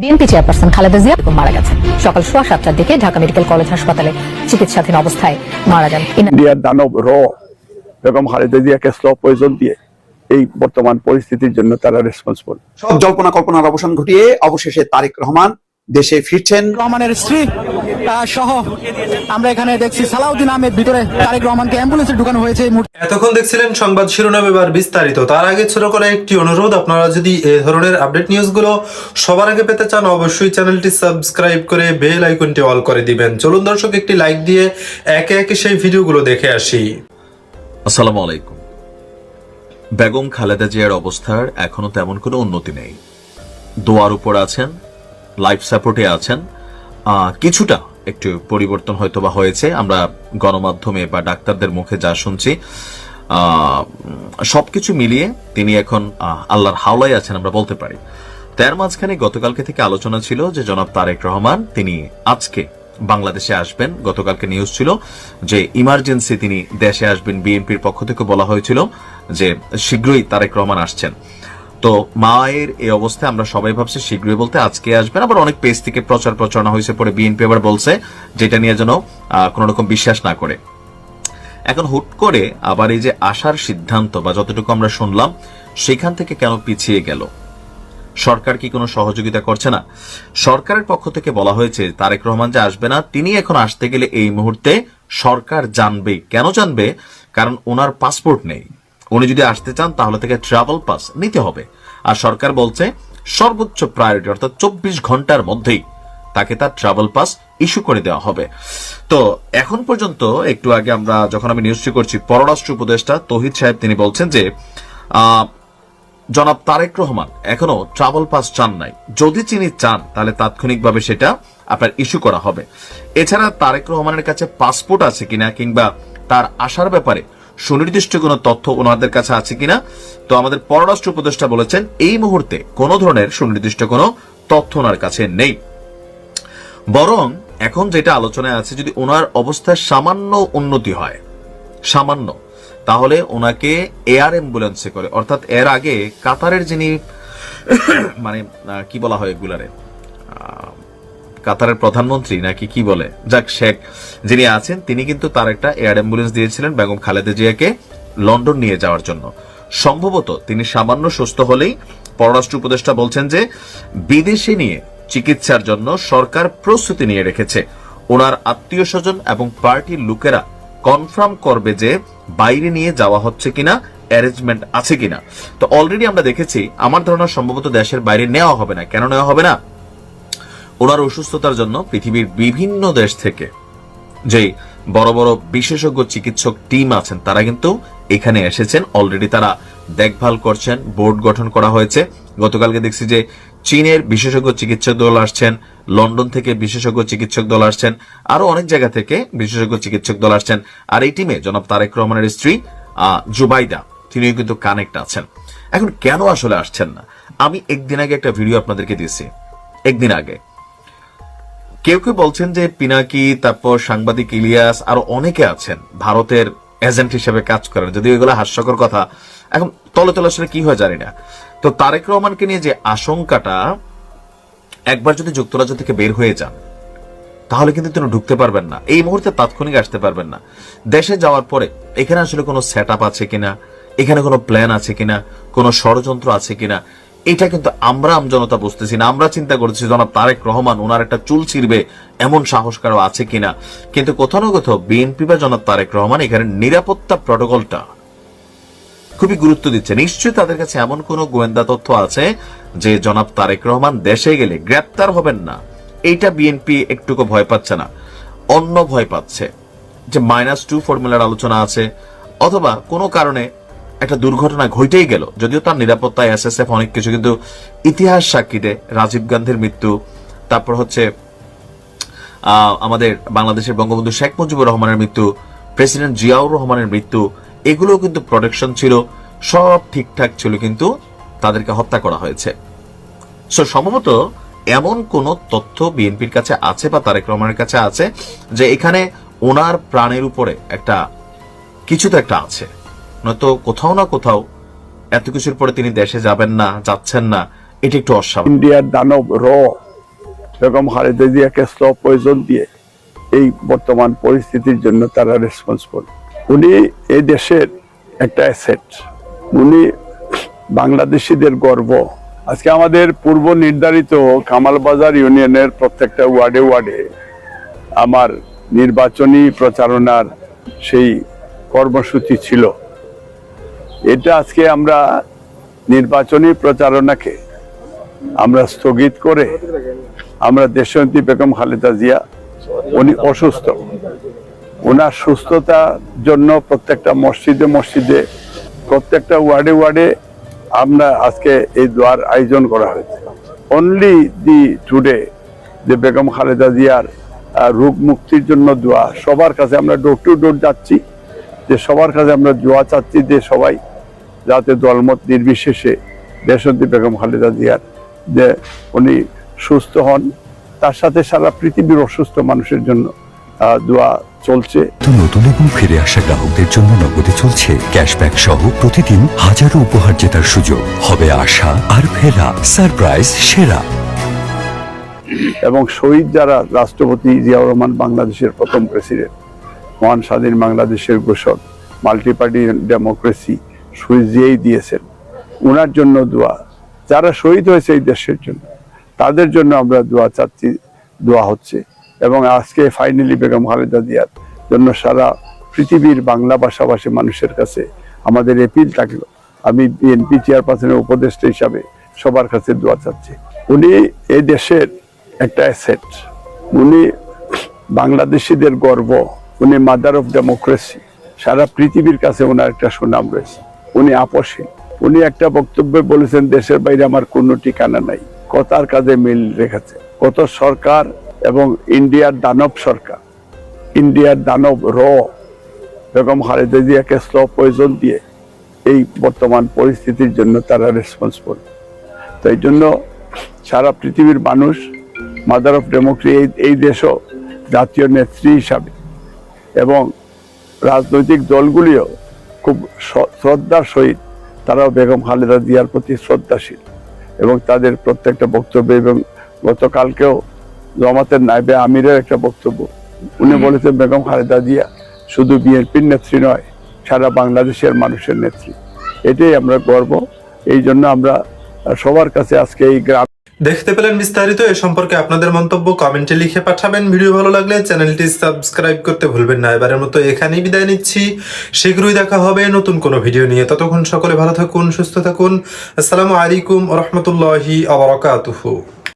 BNP chairperson Khaleda Zia মারা গেছেন। সকাল 7:15টার দিকে ঢাকা মেডিকেল কলেজ হাসপাতালে চিকিৎসাধীন অবস্থায় মারা যান। ইন্ডিয়ার দানব বেগম খালেদা জিয়াকে স্লো পয়জন দিয়ে এই বর্তমান পরিস্থিতির জন্য তারা রেসপন্সিবল। সব জল্পনা কল্পনার অবসান ঘটিয়ে অবশেষে তারেক রহমান দেশে ফিরছেন। রহমানের স্ত্রী সহ আমরা এখানে দেখছি সালাউদ্দিন আহমেদ ভিতরে তারেক রহমানকে অ্যাম্বুলেন্সে ঢুকানো হয়েছে। এতক্ষণ দেখছিলেন সংবাদ শিরোনাম, এবার বিস্তারিত। তার আগে ছোট করে একটি অনুরোধ, আপনারা যদি এই ধরনের আপডেট নিউজগুলো সবার আগে পেতে চান অবশ্যই চ্যানেলটি সাবস্ক্রাইব করে বেল আইকনটি অল করে দিবেন। চলুন দর্শক একটি লাইক দিয়ে একে একে সেই ভিডিওগুলো দেখে আসি। আসসালামু আলাইকুম। বেগম খালেদা জিয়ার অবস্থার এখনো তেমন কোনো উন্নতি নেই। দোয়ার উপর আছেন, লাইফ সাপোর্টে আছেন। কিছুটা একটু পরিবর্তন হয়তো বা হয়েছে, আমরা গণমাধ্যমে বা ডাক্তারদের মুখে যা শুনছি সবকিছু মিলিয়ে তিনি এখন আল্লাহর হাওলায় আছেন আমরা বলতে পারি। তার মাঝখানে গতকালকে থেকে আলোচনা ছিল যে জনাব তারেক রহমান তিনি আজকে বাংলাদেশে আসবেন। গতকালকে নিউজ ছিল যে ইমার্জেন্সি তিনি দেশে আসবেন। বিএনপির পক্ষ থেকে বলা হয়েছিল যে শীঘ্রই তারেক রহমান আসছেন। তো মায়ের এই অবস্থায় আমরা সবাই ভাবছি শীঘ্রই বলতে আজকে আসবেন। আবার অনেক পেজ থেকে প্রচারণা হয়েছে, পরে বিএনপি আবার বলছে যেটা নিয়ে যেন কোন রকম বিশ্বাস না করে। এখন হুট করে আবার এই যে আসার সিদ্ধান্ত বা যতটুকু আমরা শুনলাম সেখান থেকে কেন পিছিয়ে গেল? সরকার কি কোনো সহযোগিতা করছে না? সরকারের পক্ষ থেকে বলা হয়েছে তারেক রহমান যে আসবে না, তিনি এখন আসতে গেলে এই মুহূর্তে সরকার জানবে। কেন জানবে? কারণ ওনার পাসপোর্ট নেই। উনি যদি আসতে চান তাহলে থেকে ট্রাভেল পাস নিতে হবে। আর সরকার বলছে সর্বোচ্চ প্রায়োরিটি অর্থাৎ 24 ঘন্টার মধ্যেই তাকে তার ট্রাভেল পাস ইস্যু করে দেওয়া হবে। তো এখন পর্যন্ত একটু আগে আমরা যখন আমি নিউজটি করছি, পররাষ্ট্র উপদেষ্টা তৌহিদ সাহেব তিনি বলছেন যে জনাব তারেক রহমান এখনো ট্রাভেল পাস চান নাই। যদি তিনি চান তাহলে তাৎক্ষণিকভাবে সেটা আপনার ইস্যু করা হবে। এছাড়া তারেক রহমানের কাছে পাসপোর্ট আছে কিনা কিংবা তার আসার ব্যাপারে সুনির্দিষ্ট কোনো তথ্য ওনাদের কাছে আছে কিনা, তো আমাদের পররাষ্ট্র উপদেষ্টা বলেছেন এই মুহূর্তে কোনো ধরনের সুনির্দিষ্ট কোনো তথ্য ওনার কাছে নেই। বরং এখন যেটা আলোচনায় আছে, যদি ওনার অবস্থায় সামান্য উন্নতি হয়, সামান্য, তাহলে ওনাকে এয়ার অ্যাম্বুলেন্সে করে, অর্থাৎ এর আগে কাতারের যিনি মানে কি বলা হয় এগুলারে, কাতারের প্রধানমন্ত্রী নাকি কি বলে, যাক শেখ যিনি আছেন, তিনি কিন্তু তার একটা এয়ার অ্যাম্বুলেন্স দিয়েছিলেন বেগম খালেদা জিয়াকে লন্ডন নিয়ে যাওয়ার জন্য। সম্ভবত তিনি সামান্য সুস্থ হলেই পররাষ্ট্র উপদেষ্টা বলছেন যে বিদেশে নিয়ে চিকিৎসার জন্য সরকার প্রস্তুতি নিয়ে রেখেছে। ওনার আত্মীয় স্বজন এবং পার্টির লোকেরা কনফার্ম করবে যে বাইরে নিয়ে যাওয়া হচ্ছে কিনা, অ্যারেঞ্জমেন্ট আছে কিনা। তো অলরেডি আমরা দেখেছি, আমার ধারণা সম্ভবত দেশের বাইরে নেওয়া হবে না। কেন নেওয়া হবে না? ওনার অসুস্থতার জন্য পৃথিবীর বিভিন্ন দেশ থেকে যে বড় বড় বিশেষজ্ঞ চিকিৎসক টিম আছেন তারা কিন্তু এখানে এসেছেন। অলরেডি তারা দেখভাল করছেন, বোর্ড গঠন করা হয়েছে। গতকালকে দেখছি যে চীনের বিশেষজ্ঞ চিকিৎসক দল আসছেন, লন্ডন থেকে বিশেষজ্ঞ চিকিৎসক দল আসছেন, আরো অনেক জায়গা থেকে বিশেষজ্ঞ চিকিৎসক দল আসছেন। আর এই টিমে জনাব তারেক রহমানের স্ত্রী জুবাইদা তিনিও কিন্তু কানেক্ট আছেন। এখন কেন আসলে আসছেন না? আমি একদিন আগে একটা ভিডিও আপনাদেরকে দিয়েছি, একদিন আগে। কেউ কেউ বলছেন যে পিনাকি, তারপর সাংবাদিক ইলিয়াস, আরো অনেকে আছেন ভারতের এজেন্ট হিসেবে কাজ করেন, যদিও এগুলো হাস্যকর কথা। এখন তলে তলে আসলে কি হয় জানি না। তো তারেক রহমানকে নিয়ে যে আশঙ্কাটা, একবার যদি যুক্তরাজ্য থেকে বের হয়ে যান তাহলে কিন্তু তিনি ঢুকতে পারবেন না, এই মুহূর্তে তাৎক্ষণিক আসতে পারবেন না। দেশে যাওয়ার পরে এখানে আসলে কোনো সেট আপ আছে কিনা, এখানে কোনো প্ল্যান আছে কিনা, কোনো ষড়যন্ত্র আছে কিনা, এটা কিন্তু আমরা আমজনতা বুঝতেছি না। আমরা চিন্তা করতেছি জনাব তারেক রহমান ওনার একটা চুল ছিঁড়বে এমন সাহস কারো আছে কিনা। কিন্তু কোথাও না কোথাও বিএনপি বা জনাব তারেক রহমান এখানে নিরাপত্তা প্রটোকলটা খুবই গুরুত্ব দিচ্ছে। নিশ্চয়ই তাদের কাছে এমন কোন গোয়েন্দা তথ্য আছে যে জনাব তারেক রহমান দেশে গেলে গ্রেপ্তার হবেন না, এইটা বিএনপি একটুকু ভয় পাচ্ছে না। অন্য ভয় পাচ্ছে যে -2 ফর্মুলার আলোচনা আছে, অথবা কোনো কারণে একটা দুর্ঘটনা ঘটেই গেল, যদিও তার নিরাপত্তায় এসএসএফ অনেক কিছু, কিন্তু ইতিহাস সাক্ষী দেয় রাজীব গান্ধীর মৃত্যু, তারপর হচ্ছে আমাদের বাংলাদেশের বঙ্গবন্ধু শেখ মুজিবুর রহমানের মৃত্যু, প্রেসিডেন্ট জিয়াউর রহমানের মৃত্যু, এগুলো কিন্তু প্রোটেকশন ছিল, সব ঠিকঠাক ছিল, কিন্তু তাদেরকে হত্যা করা হয়েছে। সো সম্ভবত এমন কোন তথ্য বিএনপির কাছে আছে বা তারেক রহমানের কাছে আছে যে এখানে ওনার প্রাণের উপরে একটা কিছু তো একটা আছে, নয়তো কোথাও না কোথাও এত কিছুর পরে তিনি দেশে যাবেন না, যাচ্ছেন না, এটা একটু অস্বাভাবিক। ইন্ডিয়ার দানব বেগম খালেদা জিয়াকে স্লো পয়জন দিয়ে এই বর্তমান পরিস্থিতির জন্য তারা রেসপন্সিবল। উনি এই দেশের একটা অ্যাসেট, উনি বাংলাদেশিদের গর্ব। আজকে আমাদের পূর্ব নির্ধারিত কামালবাজার ইউনিয়নের প্রত্যেকটা ওয়ার্ডে ওয়ার্ডে আমার নির্বাচনী প্রচারণার সেই কর্মসূচি ছিল। এটা আজকে আমরা নির্বাচনী প্রচারণাকে আমরা স্থগিত করে আমরা দেশনেত্রী বেগম খালেদা জিয়া, উনি অসুস্থ, ওনার সুস্থতার জন্য প্রত্যেকটা মসজিদে মসজিদে প্রত্যেকটা ওয়ার্ডে ওয়ার্ডে আমরা আজকে এই দোয়ার আয়োজন করা হয়েছে। অনলি দি টুডে যে বেগম খালেদা জিয়ার রোগ মুক্তির জন্য দোয়া, সবার কাছে আমরা ডোর টু ডোর যাচ্ছি, যে সবার কাছে আমরা দোয়া চাচ্ছি যে সবাই যাতে দলমত নির্বিশেষে দেশনেত্রী বেগম খালেদা জিয়ার যে উনি সুস্থ হন, তার সাথে সারা পৃথিবীর অসুস্থ মানুষের জন্য দোয়া চলছে। তো নতুন এবং ফিরে আসা গ্রাহকদের জন্য নগদে চলছে ক্যাশব্যাক সহ প্রতিদিন হাজারো উপহার জেতার সুযোগ। হবে আশা আর ফেরা সারপ্রাইজ সেরা। এবং শহীদ যারা, রাষ্ট্রপতি জিয়াউর রহমান বাংলাদেশের প্রথম প্রেসিডেন্ট, মহান স্বাধীন বাংলাদেশের ঘোষক, মাল্টি পার্টি ডেমোক্রেসি শহীদ জিয়াই দিয়েছেন, ওনার জন্য দোয়া। যারা শহীদ হয়েছে এই দেশের জন্য, তাদের জন্য আমরা দোয়া চাচ্ছি, দোয়া হচ্ছে। এবং আজকে ফাইনালি বেগম খালেদা জিয়ার জন্য সারা পৃথিবীর বাংলা ভাষাভাষী মানুষের কাছে আমাদের এপিল থাকলো, আমি বিএনপি চেয়ারপারসনের উপদেষ্টা হিসাবে সবার কাছে দোয়া চাচ্ছি। উনি এই দেশের একটা অ্যাসেট, উনি বাংলাদেশিদের গর্ব, উনি মাদার অফ ডেমোক্রেসি, সারা পৃথিবীর কাছে ওনার একটা সুনাম রয়েছে। উনি আপসহীন। উনি একটা বক্তব্যে বলেছেন, দেশের বাইরে আমার কোনো ঠিকানা নাই, কথার কাজে মিল রেখেছে। কত সরকার এবং ইন্ডিয়ার দানব সরকার, ইন্ডিয়ার দানব বেগম খালেদা জিয়াকে স্লো পয়জন দিয়ে এই বর্তমান পরিস্থিতির জন্য তারা রেসপন্সিবল। তো এই জন্য সারা পৃথিবীর মানুষ মাদার অফ ডেমোক্রেসি, এই দেশও জাতীয় নেত্রী হিসাবে এবং রাজনৈতিক দলগুলিও খুব শ্রদ্ধার সহিত তারাও বেগম খালেদা জিয়ার প্রতি শ্রদ্ধাশীল এবং তাদের প্রত্যেকটা বক্তব্য। এবং গতকালকেও জামাতের নায়েবে আমিরের একটা বক্তব্য, উনি বলেছেন বেগম খালেদা জিয়া শুধু বিএনপির নেত্রী নয়, সারা বাংলাদেশের মানুষের নেত্রী। এটাই আমরা গর্ব। এই জন্য আমরা সবার কাছে আজকে এই গ্রাম দেখতে পেলেন বিস্তারিত। এ সম্পর্কে আপনাদের মন্তব্য কমেন্টে লিখে পাঠাবেন। ভিডিও ভালো লাগলে চ্যানেলটি সাবস্ক্রাইব করতে ভুলবেন না। এবারের মতো এখানেই বিদায় নিচ্ছি, শীঘ্রই দেখা হবে নতুন কোনো ভিডিও নিয়ে। ততক্ষণ সকলে ভালো থাকুন, সুস্থ থাকুন। আসসালামু আলাইকুম ওয়া রাহমাতুল্লাহি ওয়া বারাকাতুহু।